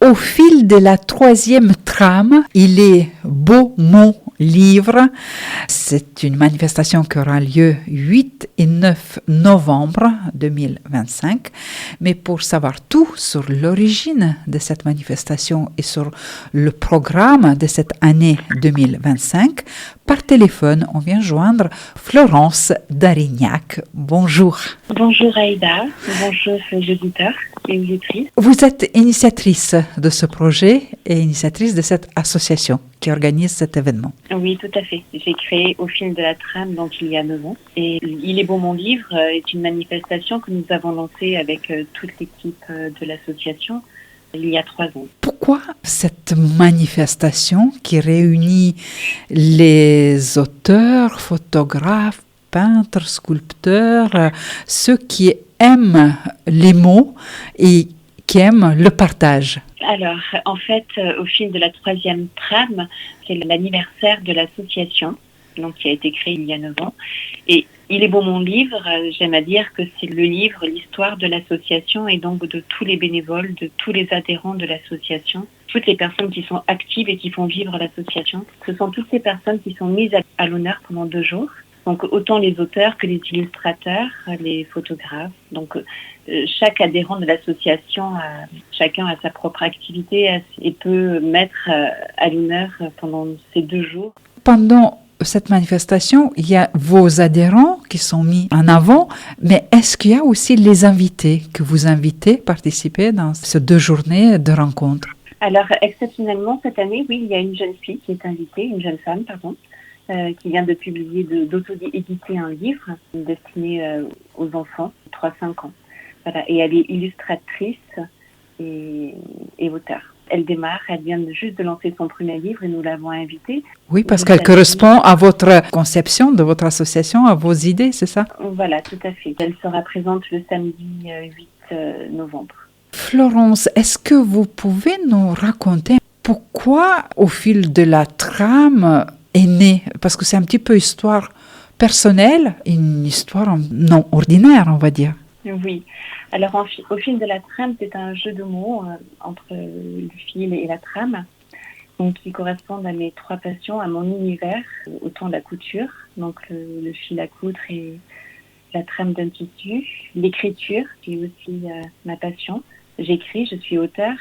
Au fil de la troisième trame, il est beau mon livre. C'est une manifestation qui aura lieu 8 et 9 novembre 2025. Mais pour savoir tout sur l'origine de cette manifestation et sur le programme de cette année 2025, par téléphone, on vient joindre Florence Darignac. Bonjour. Bonjour Aïda, bonjour les auditeurs et auditrices. Vous êtes initiatrice de ce projet et initiatrice de cette association qui organise cet événement. Oui, tout à fait. J'ai créé Au fil de la trame, donc il y a 9 ans. Et Il est beau mon livre est une manifestation que nous avons lancée avec toute l'équipe de l'association il y a 3 ans. Pourquoi cette manifestation qui réunit les auteurs, photographes, peintres, sculpteurs, ceux qui aiment les mots et qui aiment le partage? Alors, en fait, au fil de la troisième trame, c'est l'anniversaire de l'association, donc qui a été créée il y a 9 ans. Et Il est beau mon livre, j'aime à dire que c'est le livre, l'histoire de l'association et donc de tous les bénévoles, de tous les adhérents de l'association, toutes les personnes qui sont actives et qui font vivre l'association. Ce sont toutes ces personnes qui sont mises à l'honneur pendant 2 jours. Donc autant les auteurs que les illustrateurs, les photographes. Donc chaque adhérent de l'association, chacun a sa propre activité et peut mettre à l'honneur pendant ces 2 jours. Pendant cette manifestation, il y a vos adhérents qui sont mis en avant, mais est-ce qu'il y a aussi les invités que vous invitez à participer dans ces 2 journées de rencontres? Alors, exceptionnellement, cette année, oui, il y a une jeune fille qui est invitée, une jeune femme, qui vient de publier, d'auto-éditer un livre destiné aux enfants, 3-5 ans. Voilà. Et elle est illustratrice et auteure. Elle démarre, elle vient juste de lancer son premier livre et nous l'avons invitée. Oui, parce qu'elle correspond à votre conception de votre association, à vos idées, c'est ça? Voilà, tout à fait. Elle sera présente le samedi 8 novembre. Florence, est-ce que vous pouvez nous raconter pourquoi, au fil de la trame, est née? Parce que c'est un petit peu histoire personnelle, une histoire non ordinaire, on va dire. Oui. Alors, au fil de la trame, c'est un jeu de mots entre le fil et la trame, donc qui correspondent à mes 3 passions, à mon univers, autant la couture, donc le fil à coudre et la trame d'un tissu, l'écriture, qui est aussi ma passion. J'écris, je suis auteure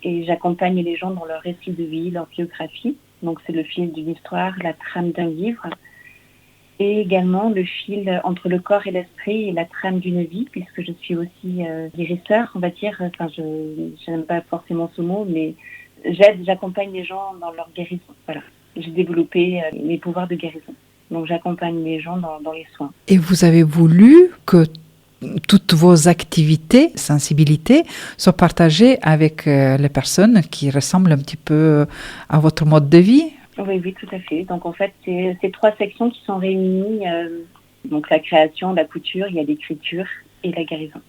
et j'accompagne les gens dans leur récit de vie, leur biographie. Donc, c'est le fil d'une histoire, la trame d'un livre. Et également le fil entre le corps et l'esprit et la trame d'une vie, puisque je suis aussi guérisseur, on va dire. Enfin, je n'aime pas forcément ce mot, mais j'accompagne les gens dans leur guérison. Voilà. J'ai développé mes pouvoirs de guérison. Donc, j'accompagne les gens dans les soins. Et vous avez voulu que toutes vos activités, sensibilités, soient partagées avec les personnes qui ressemblent un petit peu à votre mode de vie? Oui, tout à fait. Donc, en fait, c'est ces 3 sections qui sont réunies. Donc, la création, la couture, il y a l'écriture et la guérison.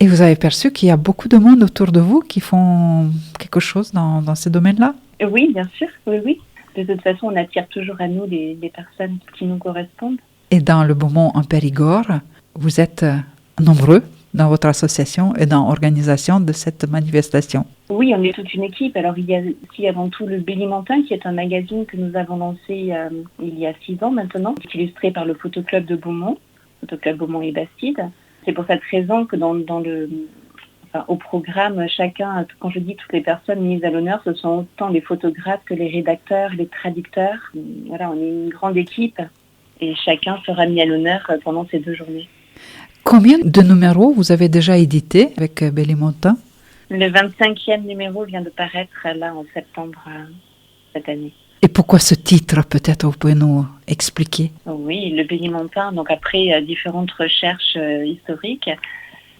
Et vous avez perçu qu'il y a beaucoup de monde autour de vous qui font quelque chose dans ces domaines-là? Oui, bien sûr. Oui. De toute façon, on attire toujours à nous les personnes qui nous correspondent. Et dans le Beaumont en Périgord, vous êtes nombreux dans votre association et dans l'organisation de cette manifestation. Oui, on est toute une équipe. Alors, il y a aussi avant tout le Bélimentin, qui est un magazine que nous avons lancé il y a 6 ans maintenant, qui est illustré par le Photoclub de Beaumont, Photoclub Beaumont et Bastide. C'est pour cette raison que au programme, chacun, quand je dis toutes les personnes mises à l'honneur, ce sont autant les photographes que les rédacteurs, les traducteurs. Voilà, on est une grande équipe et chacun sera mis à l'honneur pendant ces 2 journées. Combien de numéros vous avez déjà édités avec Bélimentin? Le 25e numéro vient de paraître là en septembre cette année. Et pourquoi ce titre, peut-être vous pouvez nous expliquer? Oui, le Bélimentin, donc après différentes recherches historiques,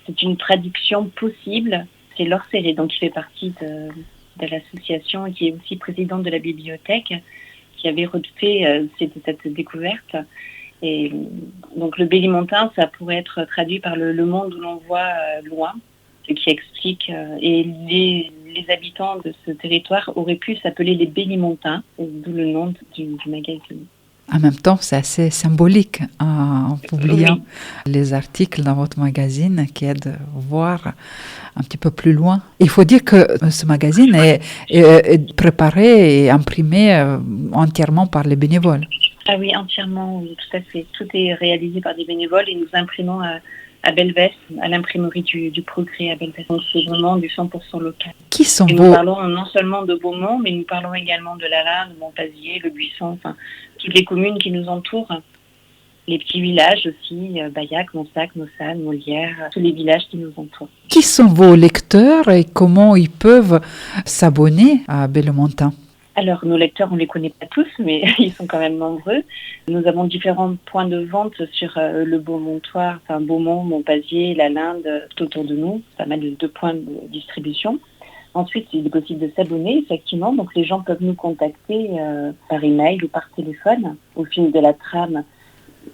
c'est une traduction possible. C'est Laure Serré, donc qui fait partie de l'association et qui est aussi présidente de la bibliothèque, qui avait refait cette découverte. Et donc le Bélimentin, ça pourrait être traduit par le monde où l'on voit loin, ce qui explique, et les habitants de ce territoire auraient pu s'appeler les Bélimontains, d'où le nom du magazine. En même temps, c'est assez symbolique en publiant les articles dans votre magazine qui aident à voir un petit peu plus loin. Il faut dire que ce magazine est préparé et imprimé entièrement par les bénévoles. Ah oui, entièrement, oui, tout à fait. Tout est réalisé par des bénévoles et nous imprimons à Belvès, à l'imprimerie du Progrès à Belvès. Donc c'est vraiment du 100% local. Qui sont et vos... Nous parlons non seulement de Beaumont, mais nous parlons également de Lalin, de Montpazier, le Buisson, enfin toutes les communes qui nous entourent. Les petits villages aussi, Baillac, Montsac, Mossane, Molière, tous les villages qui nous entourent. Qui sont vos lecteurs et comment ils peuvent s'abonner à Bellemontant? Alors, nos lecteurs, on ne les connaît pas tous, mais ils sont quand même nombreux. Nous avons différents points de vente sur le Beaumontois, enfin Beaumont, Montpazier, la Linde, tout autour de nous, pas mal de points de distribution. Ensuite, il est possible de s'abonner, effectivement. Donc, les gens peuvent nous contacter par email ou par téléphone. Au fil de la trame,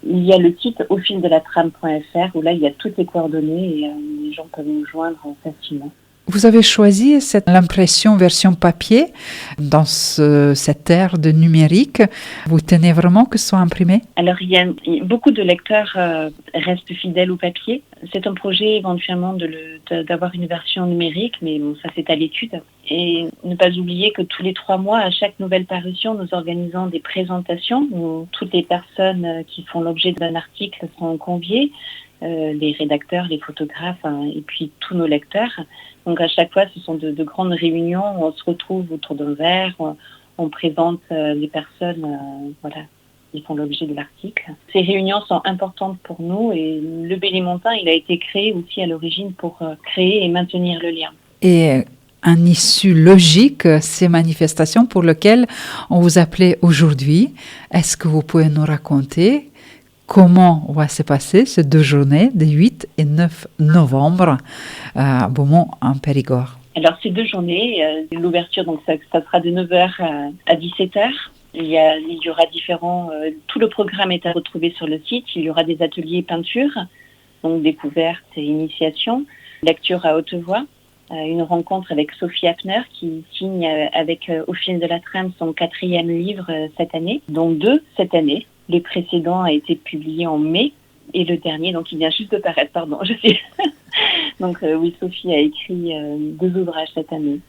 il y a le site aufildelatrame.fr où là, il y a toutes les coordonnées et les gens peuvent nous joindre facilement. Vous avez choisi l'impression version papier dans cette ère de numérique. Vous tenez vraiment que ce soit imprimé? Alors, beaucoup de lecteurs restent fidèles au papier. C'est un projet éventuellement d'avoir une version numérique, mais bon, ça c'est à l'étude. Et ne pas oublier que tous les 3 mois, à chaque nouvelle parution, nous organisons des présentations où toutes les personnes qui font l'objet d'un article sont conviées. Les rédacteurs, les photographes et puis tous nos lecteurs. Donc à chaque fois, ce sont de grandes réunions où on se retrouve autour d'un verre, on présente les personnes qui font l'objet de l'article. Ces réunions sont importantes pour nous et le Bellemontant, il a été créé aussi à l'origine pour créer et maintenir le lien. Et un issue logique, ces manifestations pour lesquelles on vous appelait aujourd'hui. Est-ce que vous pouvez nous raconter comment va se passer ces 2 journées, de 8 et 9 novembre, à Beaumont, en Périgord? Alors, ces 2 journées, l'ouverture, donc ça sera de 9h à 17h. Il y aura tout le programme est à retrouver sur le site. Il y aura des ateliers peinture, donc découverte et initiation, lecture à haute voix, une rencontre avec Sophie Hafner qui signe avec Au fil de la trame son 4e livre cette année, donc 2 cette année. Le précédent a été publié en mai et le dernier, donc il vient juste de paraître, pardon, je sais. Donc oui, Sophie a écrit 2 ouvrages cette année.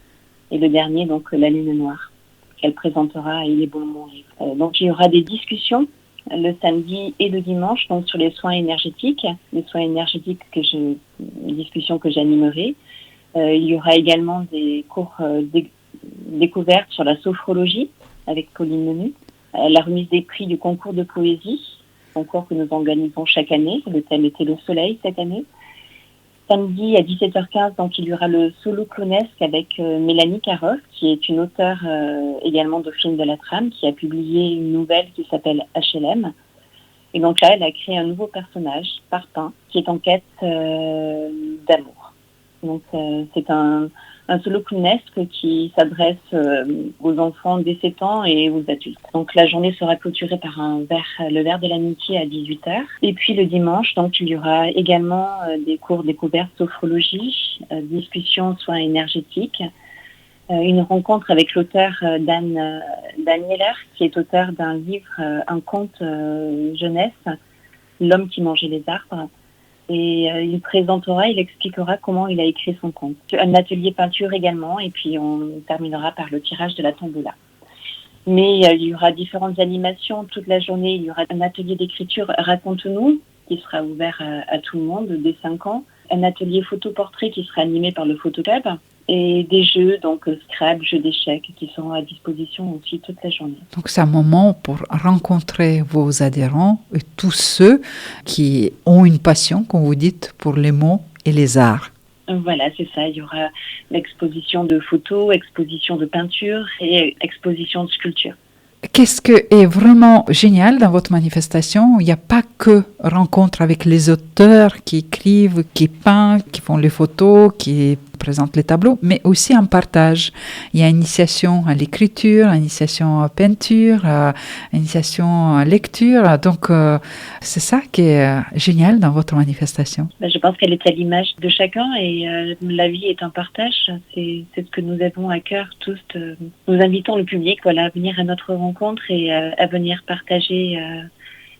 Et le dernier, donc La Lune Noire, qu'elle présentera à Il est beau mon livre. Donc il y aura des discussions le samedi et le dimanche, donc sur les soins énergétiques. Les soins énergétiques, une discussion que j'animerai. Il y aura également des cours découvertes sur la sophrologie avec Pauline Menu. La remise des prix du concours de poésie, concours que nous organisons chaque année. Le thème était le soleil cette année. Samedi à 17h15, donc il y aura le solo clownesque avec Mélanie Caroff, qui est une auteure également de Film de la Trame, qui a publié une nouvelle qui s'appelle HLM. Et donc là, elle a créé un nouveau personnage, Parpin, qui est en quête d'amour. Donc c'est un solo clownesque qui s'adresse aux enfants dès 7 ans et aux adultes. Donc la journée sera clôturée par le verre de l'amitié à 18h. Et puis le dimanche, donc il y aura également des cours découvertes sophrologie, discussions soins énergétiques, une rencontre avec l'auteur Dan Yeller, qui est auteur d'un livre, un conte jeunesse, L'homme qui mangeait les arbres. Et il expliquera comment il a écrit son conte. Un atelier peinture également, et puis on terminera par le tirage de la tombola. Mais il y aura différentes animations toute la journée. Il y aura un atelier d'écriture Raconte-nous, qui sera ouvert à tout le monde dès 5 ans. Un atelier photo-portrait qui sera animé par le Photoclub. Et des jeux, donc Scrabble, jeux d'échecs, qui seront à disposition aussi toute la journée. Donc c'est un moment pour rencontrer vos adhérents et tous ceux qui ont une passion, comme vous dites, pour les mots et les arts. Voilà, c'est ça. Il y aura l'exposition de photos, exposition de peinture et exposition de sculpture. Qu'est-ce qui est vraiment génial dans votre manifestation? Il n'y a pas que rencontre avec les auteurs qui écrivent, qui peignent, qui font les photos, qui présente les tableaux, mais aussi en partage. Il y a initiation à l'écriture, initiation à peinture, initiation à lecture. Donc, c'est ça qui est génial dans votre manifestation. Je pense qu'elle est à l'image de chacun et la vie est un partage. C'est ce que nous avons à cœur tous. Nous invitons le public à venir à notre rencontre et à venir partager,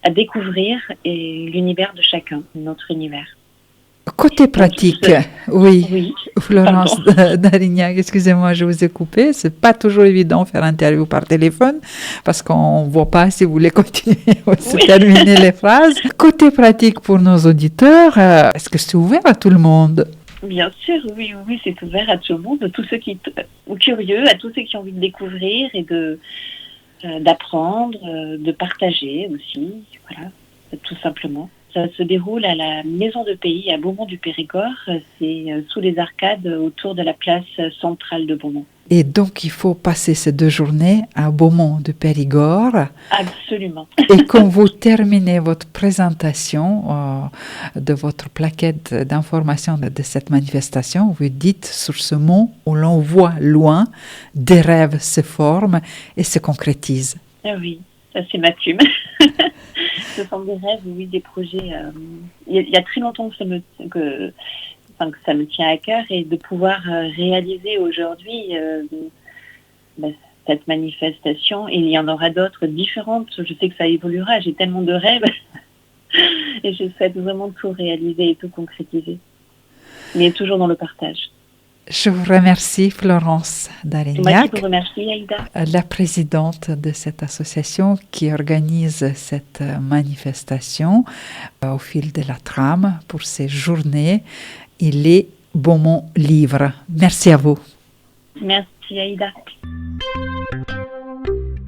à découvrir l'univers de chacun, notre univers. Côté pratique, oui. Florence Pardon. Darignac, excusez-moi, je vous ai coupé. C'est pas toujours évident de faire interview par téléphone parce qu'on ne voit pas si vous voulez continuer ou terminer les phrases. Côté pratique pour nos auditeurs, est-ce que c'est ouvert à tout le monde? Bien sûr, oui, c'est ouvert à tout le monde, à tous ceux qui sont curieux, à tous ceux qui ont envie de découvrir et d'apprendre, de partager aussi, voilà, tout simplement. Ça se déroule à la Maison de Pays à Beaumont-du-Périgord. C'est sous les arcades autour de la place centrale de Beaumont. Et donc, il faut passer ces 2 journées à Beaumont-du-Périgord. Absolument. Et quand vous terminez votre présentation de votre plaquette d'information de cette manifestation, vous dites sur ce mot où l'on voit loin, des rêves se forment et se concrétisent. Ah oui, ça c'est ma plume. Ce sont des rêves, oui, des projets. Il y a très longtemps que ça me tient à cœur et de pouvoir réaliser aujourd'hui cette manifestation. Et il y en aura d'autres différentes. Je sais que ça évoluera. J'ai tellement de rêves et je souhaite vraiment tout réaliser et tout concrétiser. Mais toujours dans le partage. Je vous remercie, Florence Darignac. Moi qui vous remercie, Aïda. La présidente de cette association qui organise cette manifestation au fil de la trame pour ces journées. Il est Beaumont Livre. Merci à vous. Merci, Aïda.